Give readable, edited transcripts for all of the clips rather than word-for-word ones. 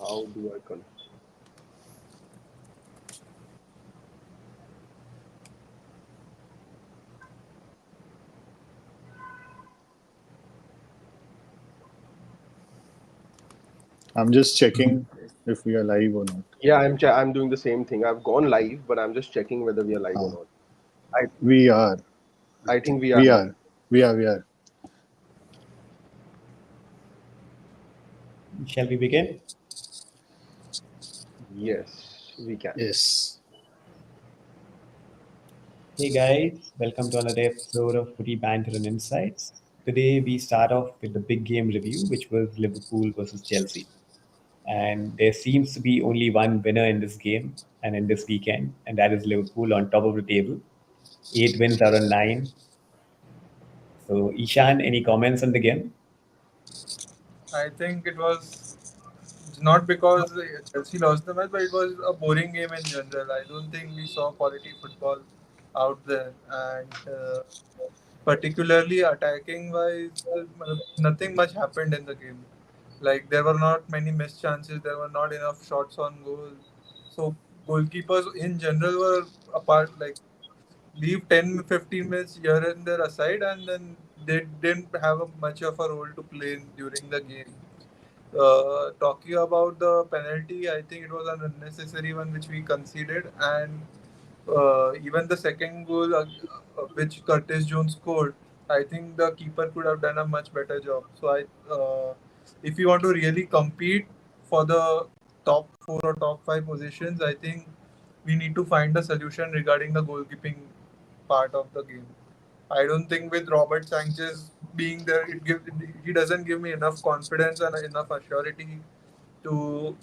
How do I con? I'm just checking if we are live or not. Yeah, I'm doing the same thing. I've gone live, but I'm just checking whether we are live or Uh, not. I we are, I I think. think we are We live. are. We are. Shall we begin? Yes, we can. Yes. Hey guys, welcome to another episode of Footy Banter and Insights. Today we start off with the big game review, which was Liverpool versus Chelsea. And there seems to be only one winner in this game and in this weekend, and that is Liverpool on top of the table. 8 wins out of 9. So, Ishan, any comments on the game? I think it was not because Chelsea lost the match, but it was a boring game in general. I don't think we saw quality football out there, and particularly attacking wise, nothing much happened in the game. Like there were not many missed chances, there were not enough shots on goal. So goalkeepers in general were apart. Like leave 10-15 minutes here and there aside, and then they didn't have much of a role to play during the game. Talking about the penalty, I think it was an unnecessary one which we conceded, and even the second goal, which Curtis Jones scored, I think the keeper could have done a much better job. So if you want to really compete for the top four or top five positions, I think we need to find a solution regarding the goalkeeping part of the game. I don't think with Robert Sanchez being there, he doesn't give me enough confidence and enough assurity to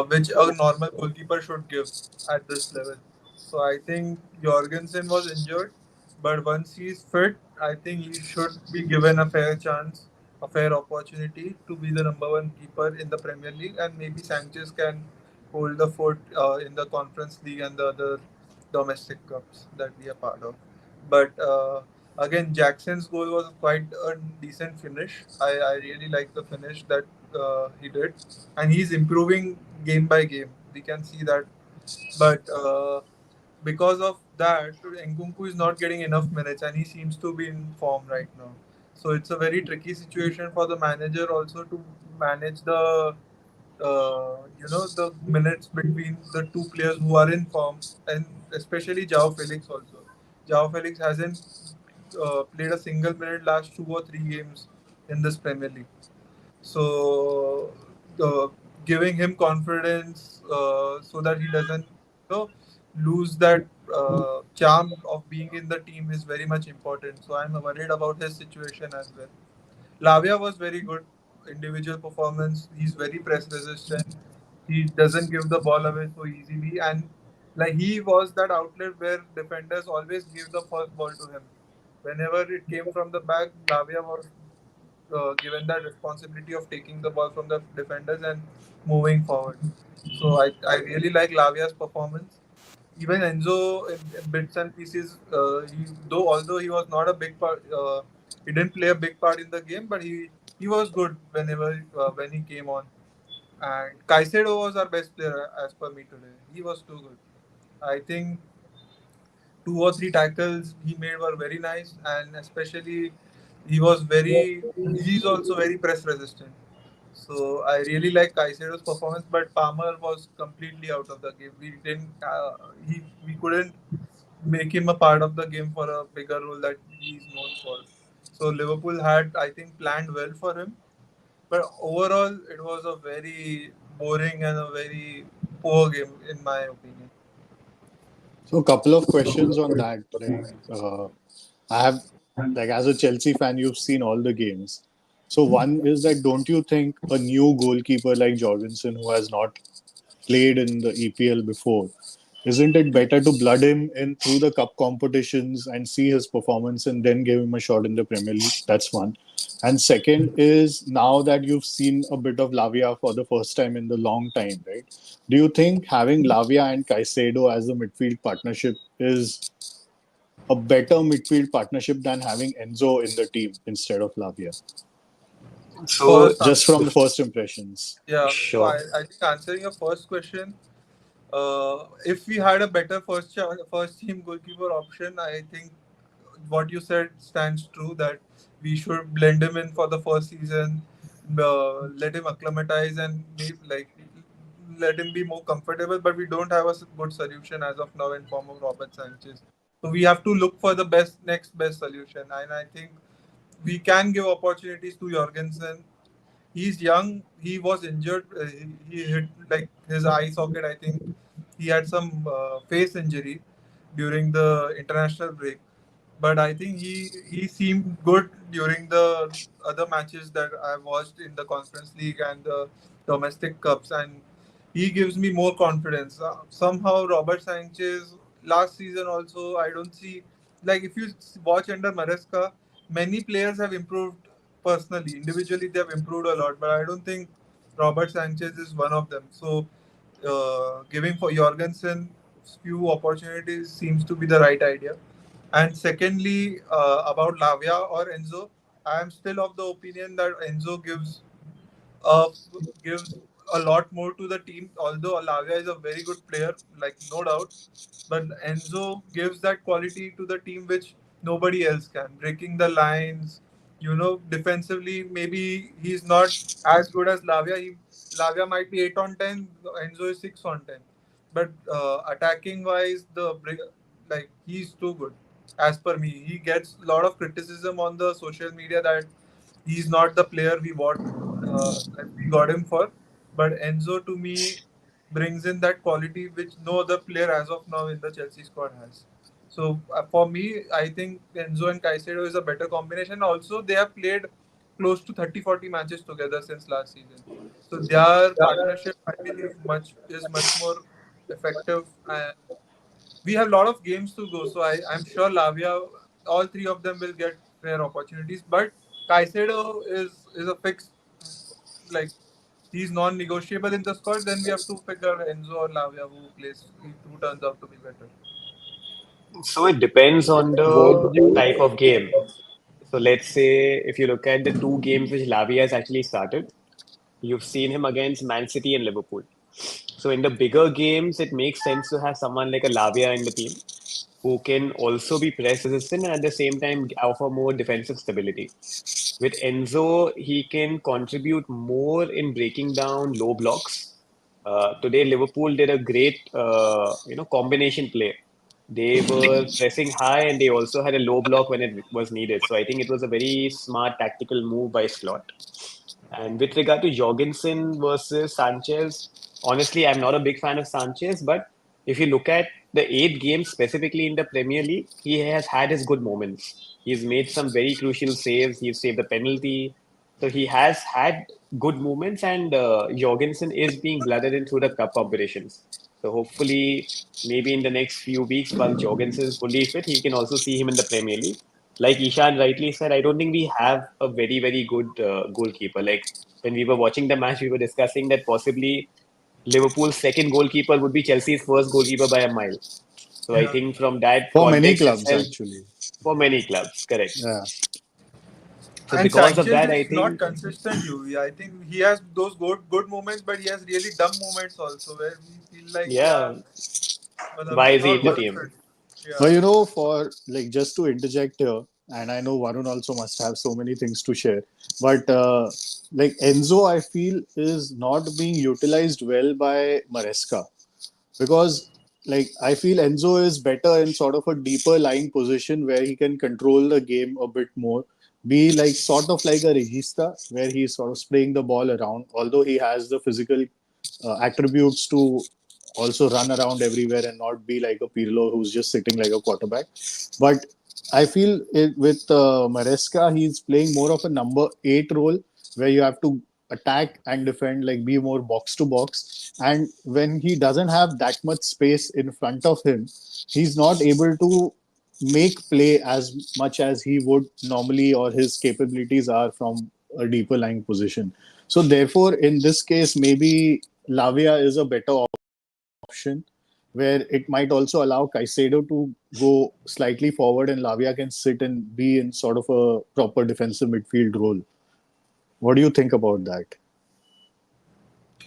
which a normal goalkeeper should give at this level. So I think Jorgensen was injured, but once he's fit, I think he should be given a fair chance, a fair opportunity to be the number one keeper in the Premier League, and maybe Sanchez can hold the fort in the Conference League and the other domestic cups that we are part of. But again, Jackson's goal was quite a decent finish. I really like the finish that he did, and he's improving game by game. We can see that, but because of that, Nkunku is not getting enough minutes, and he seems to be in form right now. So it's a very tricky situation for the manager also to manage the minutes between the two players who are in form, and especially Jao Felix also. Jao Felix hasn't played a single minute last 2 or 3 games in this Premier League. So, giving him confidence so that he doesn't lose that charm of being in the team is very much important. So I'm worried about his situation as well. Lavia was very good individual performance. He's very press resistant. He doesn't give the ball away so easily, and like he was that outlet where defenders always give the first ball to him. Whenever it came from the back, Lavia was given that responsibility of taking the ball from the defenders and moving forward. So I really like Lavia's performance. Even Enzo in bits and pieces, although he was not a big part, he didn't play a big part in the game, but he was good when he came on. And Caicedo was our best player as per me today. He was too good. I think 2 or 3 tackles he made were very nice, and especially he was very he's also very press resistant. So I really like Caicedo's performance, but Palmer was completely out of the game. We couldn't make him a part of the game for a bigger role that he's known for. So Liverpool had, I think, planned well for him, but overall it was a very boring and a very poor game in my opinion. So a couple of questions on that. I have, like, as a Chelsea fan, you've seen all the games. So one is that don't you think a new goalkeeper like Jorgensen, who has not played in the EPL before, isn't it better to blood him in through the cup competitions and see his performance and then give him a shot in the Premier League? That's one. And second is, now that you've seen a bit of Lavia for the first time in the long time, right? Do you think having Lavia and Caicedo as a midfield partnership is a better midfield partnership than having Enzo in the team instead of Lavia? So, First, Just from the first impressions. yeah. So sure. I think answering your first question, if we had a better first team goalkeeper option, I think what you said stands true that we should blend him in for the first season, let him acclimatize and maybe like let him be more comfortable. But we don't have a good solution as of now in form of Robert Sanchez. So we have to look for the next best solution, and I think we can give opportunities to Jorgensen. He's young. He was injured. He hit like his eye socket. I think he had some face injury during the international break. But I think he seemed good during the other matches that I watched in the Conference League and the domestic cups, and he gives me more confidence. Somehow Robert Sanchez last season also I don't see like if you watch under Maresca, many players have improved personally. Individually they have improved a lot, but I don't think Robert Sanchez is one of them. So giving for Jorgensen few opportunities seems to be the right idea. And secondly, about Lavia or Enzo, I am still of the opinion that Enzo uh, gives a lot more to the team. Although Lavia is a very good player, like no doubt, but Enzo gives that quality to the team which nobody else can. Breaking the lines, defensively, maybe he's not as good as Lavia. Lavia might be 8 on 10. Enzo is 6 on 10. But attacking wise, like he's too good. As per me, he gets a lot of criticism on the social media that he's not the player that we got him for. But Enzo, to me, brings in that quality which no other player as of now in the Chelsea squad has. So for me, I think Enzo and Caicedo is a better combination. Also, they have played close to 30-40 matches together since last season. So their partnership, I believe, much more effective. And we have a lot of games to go. So I'm sure Lavia, all three of them will get fair opportunities. But Caicedo is a fixed, like he's non-negotiable in the squad. Then we have to figure Enzo or Lavia who turns out to be better. So it depends on Both the you. type of game. So let's say if you look at the two games which Lavia has actually started, you've seen him against Man City and Liverpool. So in the bigger games, it makes sense to have someone like a Lavia in the team who can also be press resistant and at the same time offer more defensive stability. With Enzo, he can contribute more in breaking down low blocks. Today, Liverpool did a great, combination play. They were pressing high and they also had a low block when it was needed. So I think it was a very smart tactical move by Slot. And with regard to Jorgensen versus Sanchez, honestly, I'm not a big fan of Sanchez, but if you look at the 8 games specifically in the Premier League, he has had his good moments. He's made some very crucial saves. He's saved the penalty. So he has had good moments, and Jorgensen is being blooded in through the cup competitions. So hopefully, maybe in the next few weeks, once Jorgensen is fully fit, he can also see him in the Premier League. Like Ishan rightly said, I don't think we have a very, very good goalkeeper. Like when we were watching the match, we were discussing that possibly Liverpool's second goalkeeper would be Chelsea's first goalkeeper by a mile. So I Yeah. think from that For many context clubs, itself, actually. for many clubs, correct. Yeah. So And because of Sanchez that, I is not think, consistent, you. I think he has those good moments, but he has really dumb moments also, where we feel like, yeah, yeah, matlab, why it's is he not in the worth team? it. Yeah, But for like just to interject here, and I know Varun also must have so many things to share, but like Enzo, I feel is not being utilized well by Maresca because like I feel Enzo is better in sort of a deeper lying position where he can control the game a bit more, be like sort of like a regista where he's sort of spraying the ball around, although he has the physical attributes to also run around everywhere and not be like a Pirlo who's just sitting like a quarterback. But I feel with Maresca, he's playing more of a number 8 role where you have to attack and defend, like be more box to box. And when he doesn't have that much space in front of him, he's not able to make play as much as he would normally or his capabilities are from a deeper lying position. So therefore, in this case, maybe Lavia is a better option where it might also allow Caicedo to go slightly forward and Lavia can sit and be in sort of a proper defensive midfield role. What do you think about that?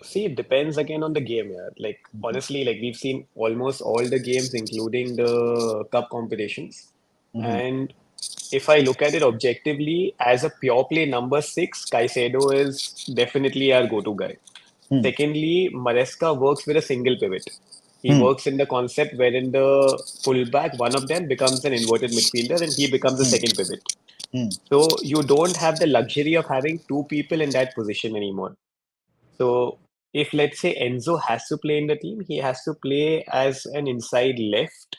See, it depends again on the game, yeah. Like honestly, like we've seen almost all the games, including the cup competitions. Mm-hmm. And if I look at it objectively, as a pure play number six, Caicedo is definitely our go-to guy. Hmm. Secondly, Maresca works with a single pivot. He Hmm. works in the concept wherein the fullback, one of them, becomes an inverted midfielder and he becomes a Hmm. second pivot. Hmm. So you don't have the luxury of having two people in that position anymore. So if let's say Enzo has to play in the team, he has to play as an inside left,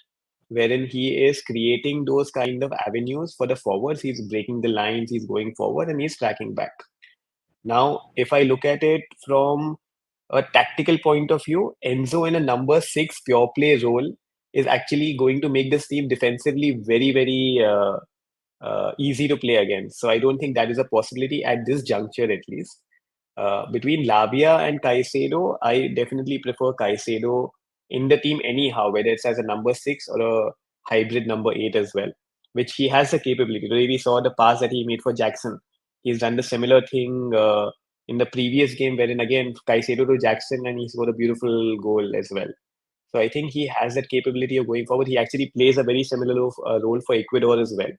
wherein he is creating those kind of avenues for the forwards. He's breaking the lines, he's going forward, and he's tracking back. Now, if I look at it from a tactical point of view, Enzo in a number six pure play role is actually going to make this team defensively very, very easy to play against. So I don't think that is a possibility at this juncture, at least. Between Lavia and Caicedo, I definitely prefer Caicedo in the team anyhow, whether it's as a number six or a hybrid number eight as well, which he has the capability. Today we saw the pass that he made for Jackson. He's done the similar thing in the previous game, wherein again Caicedo to Jackson, and he scored a beautiful goal as well. So I think he has that capability of going forward. He actually plays a very similar role for Ecuador as well.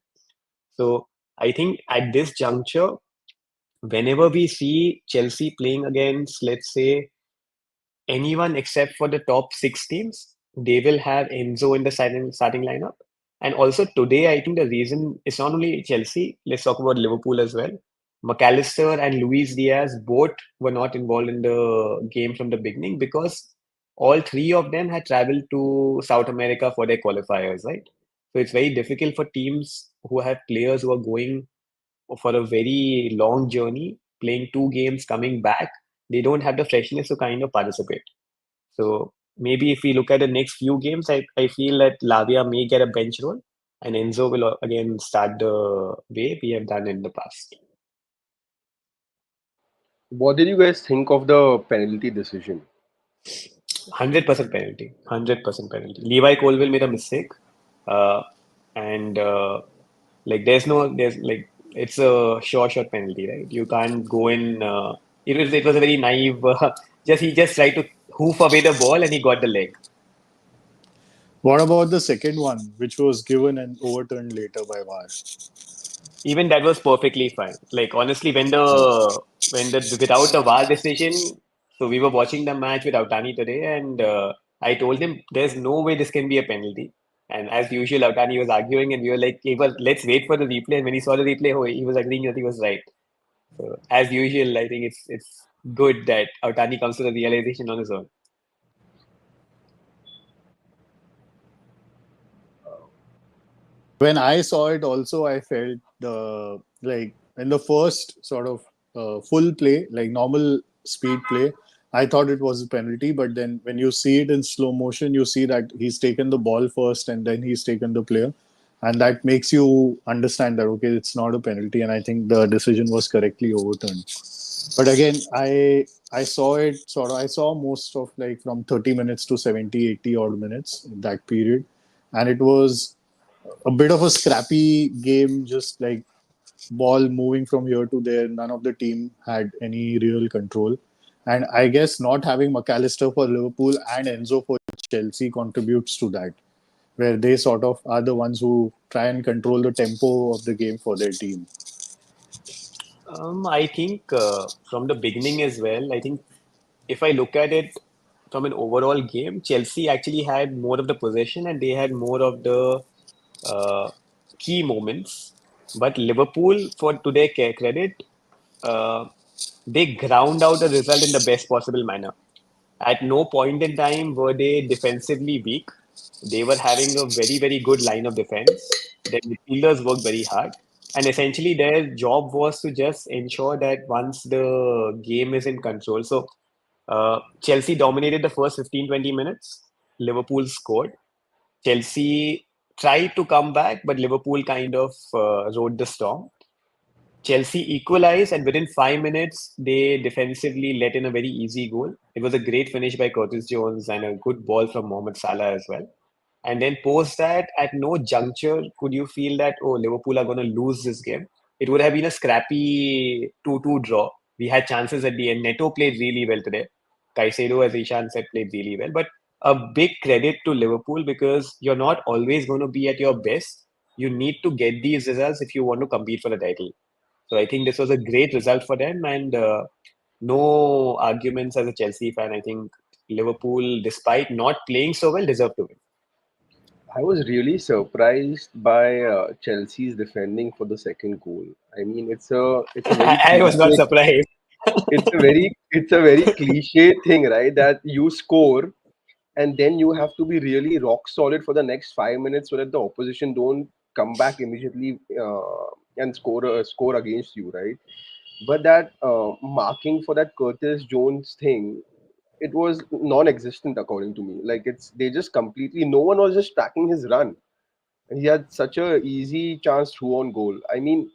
So I think at this juncture, whenever we see Chelsea playing against, let's say, anyone except for the top six teams, they will have Enzo in the starting lineup. And also today, I think the reason it's not only Chelsea, let's talk about Liverpool as well. McAllister and Luis Diaz both were not involved in the game from the beginning because all three of them had traveled to South America for their qualifiers, right? So it's very difficult for teams who have players who are going for a very long journey, playing two games, coming back, they don't have the freshness to kind of participate. So maybe if we look at the next few games, I feel that Lavia may get a bench role and Enzo will again start the way we have done in the past. What did you guys think of the penalty decision? 100% penalty. 100% penalty. Levi Colville made a mistake. Uh, and there's like it's a sure shot penalty, right? You can't go in. It was a very naive. Just he just tried to hoof away the ball and he got the leg. What about the second one, which was given and overturned later by VAR? Even that was perfectly fine. Like honestly, when the without the VAR decision, so we were watching the match with Outani today, and I told him there's no way this can be a penalty. And as usual, Outani was arguing, and we were like, okay, well, let's wait for the replay. And when he saw the replay, oh, he was agreeing that he was right. So as usual, I think it's good that Outani comes to the realization on his own. When I saw it, also I felt the like in the first sort of full play, like normal speed play, I thought it was a penalty. But then when you see it in slow motion, you see that he's taken the ball first and then he's taken the player, and that makes you understand that okay, it's not a penalty, and I think the decision was correctly overturned. But again, I saw it sort of I saw most of like from 30 minutes to 70, 80 odd minutes in that period, and it was a bit of a scrappy game, just like ball moving from here to there. None of the team had any real control. And I guess not having McAllister for Liverpool and Enzo for Chelsea contributes to that, where they sort of are the ones who try and control the tempo of the game for their team. I think from the beginning as well, I think if I look at it from an overall game, Chelsea actually had more of the possession and they had more of the uh, key moments. But Liverpool, for to their credit, uh, they ground out a result in the best possible manner. At no point in time were they defensively weak. They were having a very, very good line of defense. Their midfielders worked very hard. And essentially, their job was to just ensure that once the game is in control. So, Chelsea dominated the first 15-20 minutes. Liverpool scored. Chelsea tried to come back, but Liverpool kind of rode the storm. Chelsea equalized, and within 5 minutes, they defensively let in a very easy goal. It was a great finish by Curtis Jones and a good ball from Mohamed Salah as well. And then post that, at no juncture could you feel that, oh, Liverpool are going to lose this game. it would have been a scrappy 2-2 draw. We had chances at the end. Neto played really well today. Caicedo, as Ishan said, played really well. But a big credit to Liverpool because you're not always going to be at your best. You need to get these results if you want to compete for the title. So I think this was a great result for them, and no arguments as a Chelsea fan. I think Liverpool, despite not playing so well, deserve to win. I was really surprised by Chelsea's defending for the second goal. I mean, it's a very I was not cliche surprised. it's a very cliche thing, right? That you score and then you have to be really rock solid for the next 5 minutes so that the opposition don't come back immediately and score against you, right? But that marking for that Curtis Jones thing, it was non-existent according to me. Like they just completely no one was just tracking his run, and he had such a easy chance through on goal. I mean,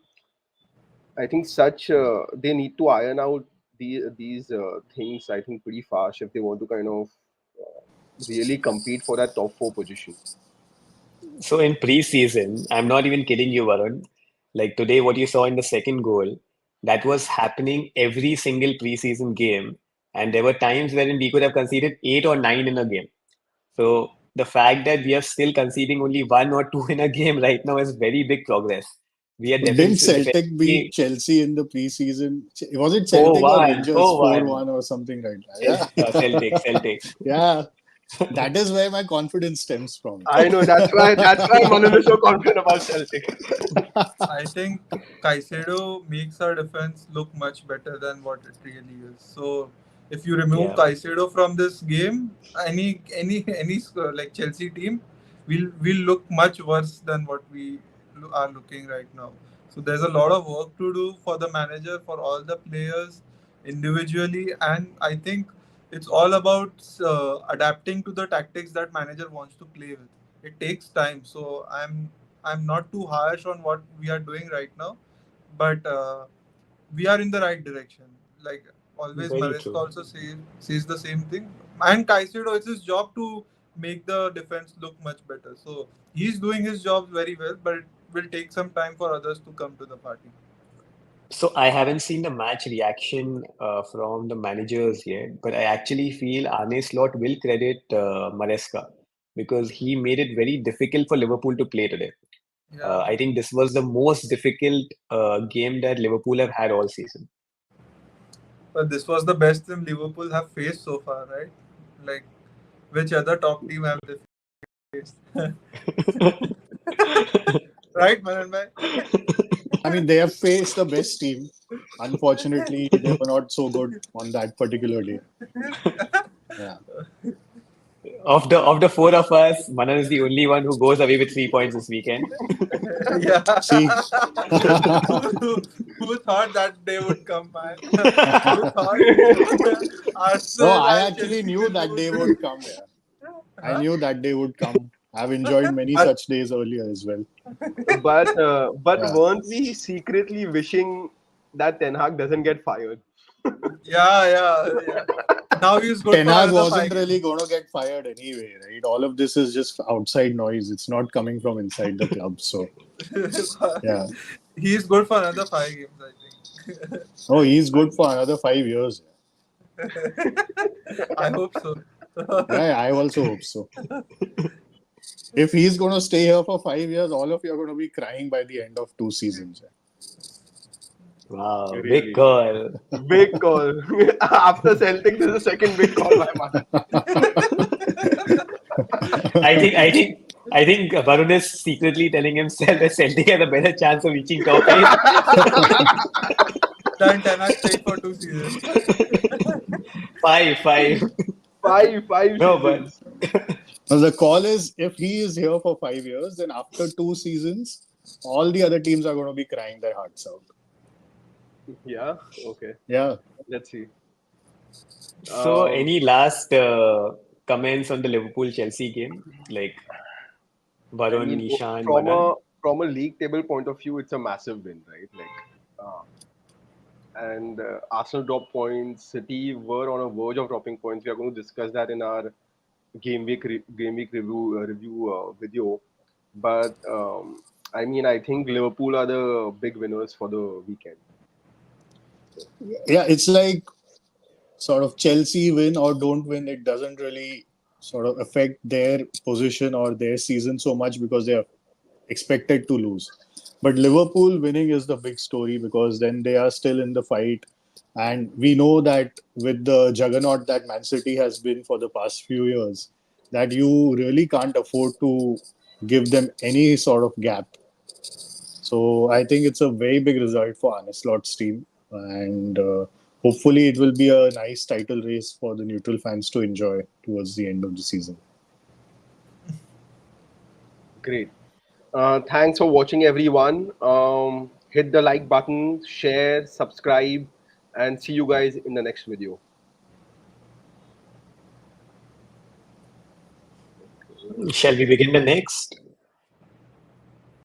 I think such they need to iron out these things. I think pretty fast if they want to kind of really compete for that top four position. So in pre-season, I'm not even kidding you, Varun. Like today, what you saw in the second goal, that was happening every single pre-season game, and there were times wherein we could have conceded 8 or 9 in a game. So the fact that we are still conceding only 1 or 2 in a game right now is very big progress. We are Didn't Celtic beat defensively Chelsea in the preseason? Was it four Celtic or one, Rangers 4-1 or something like that? Yeah. Celtic. Yeah. That is where my confidence stems from. I know that's why Manan is so confident about Celtic. I think Caicedo makes our defense look much better than what it really is. So if you remove Yeah, Caicedo from this game, any like Chelsea team will look much worse than what we are looking right now. So there's a lot of work to do for the manager, for all the players individually, and I think it's all about adapting to the tactics that manager wants to play with. It takes time, so I'm not too harsh on what we are doing right now, but we are in the right direction. Like always, very Maresca true. also says the same thing. And Caicedo, it's his job to make the defense look much better. So he's doing his job very well, but it will take some time for others to come to the party. So I haven't seen the match reaction from the managers yet, but I actually feel Arne Slot will credit Maresca because he made it very difficult for Liverpool to play today. Yeah, I think this was the most difficult game that Liverpool have had all season. but this was the best team Liverpool have faced so far, right? Like which other top team have they faced? Right, Manan bhai? I mean, they have faced the best team. Unfortunately, they were not so good on that particular day. Yeah. Of the four of us, Manan is the only one who goes away with 3 points this weekend. Yeah. See? Who thought that day would come, man? Who thought No, Arsenal I and actually Chelsea knew will that day lose? would come. Yeah. I Huh? knew that day would come. I've enjoyed many But such days earlier as well. But Yeah. weren't we secretly wishing that Ten Hag doesn't get fired? yeah. Now he's good Ten for Hag another wasn't 5 games. really going to get fired anyway, right? All of this is just outside noise. It's not coming from inside the club. So, yeah. He's good for another 5 games, I think. Oh, he's good for another 5 years. I hope so. Yeah, I also hope so. If he's going to stay here for 5 years, all of you are going to be crying by the end of 2 seasons. Wow, big Really, call. big call. After Celtic, this is the second big call by Manan. I think Varun is secretly telling himself that Celtic has a better chance of reaching top 8. Then Ten Hag stayed for 2 seasons. Five. Five No, but seasons. Now, the call is if he is here for 5 years, then after 2 seasons, all the other teams are going to be crying their hearts out. Yeah. Okay. Yeah. Let's see. so Um, any last comments on the Liverpool Chelsea game? Like I Varun, mean, Nishan, from Manan? a league table point of view, it's a massive win, right? Like, and Arsenal dropped points. City were on a verge of dropping points. We are going to discuss that in our game week review video. But I mean, I think Liverpool are the big winners for the weekend. Yeah, it's like sort of Chelsea win or don't win. It doesn't really sort of affect their position or their season so much because they are expected to lose. But Liverpool winning is the big story because then they are still in the fight. And we know that with the juggernaut that Man City has been for the past few years, that you really can't afford to give them any sort of gap. So I think it's a very big result for Arne Slot's team. And hopefully it will be a nice title race for the neutral fans to enjoy towards the end of the season. Great. Thanks for watching, everyone. Hit the like button, share, subscribe, and see you guys in the next video. Shall we begin the next?